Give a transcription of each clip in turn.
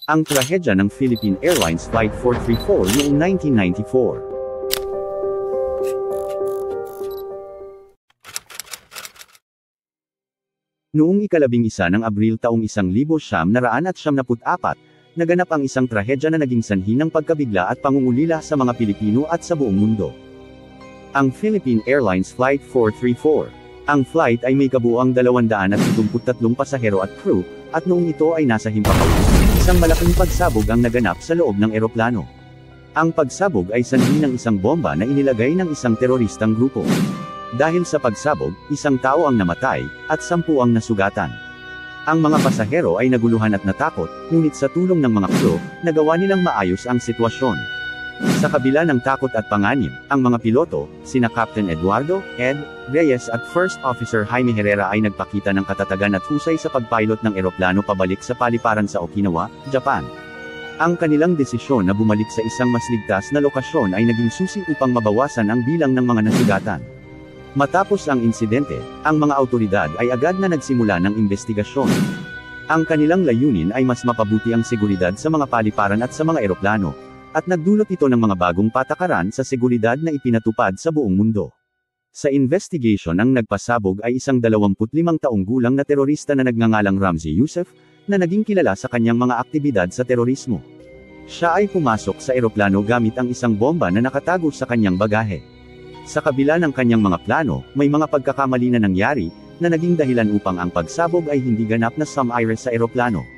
Ang trahedya ng Philippine Airlines Flight 434 noong 1994. Noong ika-11 ng Abril taong 1974, naganap ang isang trahedya na naging sanhi ng pagkabigla at pangungulila sa mga Pilipino at sa buong mundo. Ang Philippine Airlines Flight 434. Ang flight ay may kabuuang 273 pasahero at crew, at noong ito ay nasa himpapawid, isang malaking pagsabog ang naganap sa loob ng eroplano. Ang pagsabog ay sanhi ng isang bomba na inilagay ng isang teroristang grupo. Dahil sa pagsabog, isang tao ang namatay, at 10 ang nasugatan. Ang mga pasahero ay naguluhan at natakot, ngunit sa tulong ng mga crew, nagawa nilang maayos ang sitwasyon. Sa kabila ng takot at panganib, ang mga piloto, sina Captain Eduardo, Ed, Reyes at First Officer Jaime Herrera ay nagpakita ng katatagan at husay sa pagpilot ng eroplano pabalik sa paliparan sa Okinawa, Japan. Ang kanilang desisyon na bumalik sa isang mas ligtas na lokasyon ay naging susi upang mabawasan ang bilang ng mga nasugatan. Matapos ang insidente, ang mga awtoridad ay agad na nagsimula ng investigasyon. Ang kanilang layunin ay mas mapabuti ang seguridad sa mga paliparan at sa mga eroplano, at nagdulot ito ng mga bagong patakaran sa seguridad na ipinatupad sa buong mundo. Sa investigation ang nagpasabog ay isang 25 taong gulang na terorista na nagngangalang Ramzi Youssef, na naging kilala sa kanyang mga aktibidad sa terorismo. Siya ay pumasok sa eroplano gamit ang isang bomba na nakatago sa kanyang bagahe. Sa kabila ng kanyang mga plano, may mga pagkakamali na nangyari, na naging dahilan upang ang pagsabog ay hindi ganap na sum-iris sa eroplano.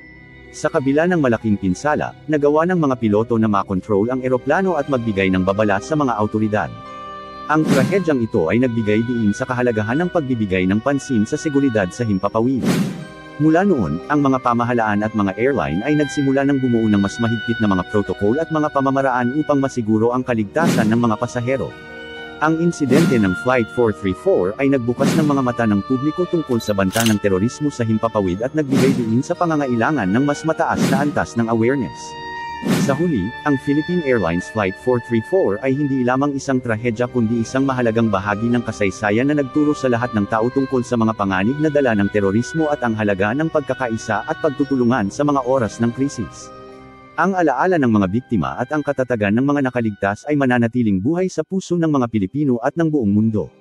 Sa kabila ng malaking pinsala, nagawa ng mga piloto na makontrol ang eroplano at magbigay ng babala sa mga awtoridad. Ang trahedyang ito ay nagbigay diin sa kahalagahan ng pagbibigay ng pansin sa seguridad sa himpapawid. Mula noon, ang mga pamahalaan at mga airline ay nagsimula ng bumuo ng mas mahigpit na mga protokol at mga pamamaraan upang masiguro ang kaligtasan ng mga pasahero. Ang insidente ng Flight 434 ay nagbukas ng mga mata ng publiko tungkol sa banta ng terorismo sa himpapawid at nagbigay diin sa pangangailangan ng mas mataas na antas ng awareness. Sa huli, ang Philippine Airlines Flight 434 ay hindi lamang isang trahedya kundi isang mahalagang bahagi ng kasaysayan na nagturo sa lahat ng tao tungkol sa mga panganib na dala ng terorismo at ang halaga ng pagkakaisa at pagtutulungan sa mga oras ng krisis. Ang alaala ng mga biktima at ang katatagan ng mga nakaligtas ay mananatiling buhay sa puso ng mga Pilipino at ng buong mundo.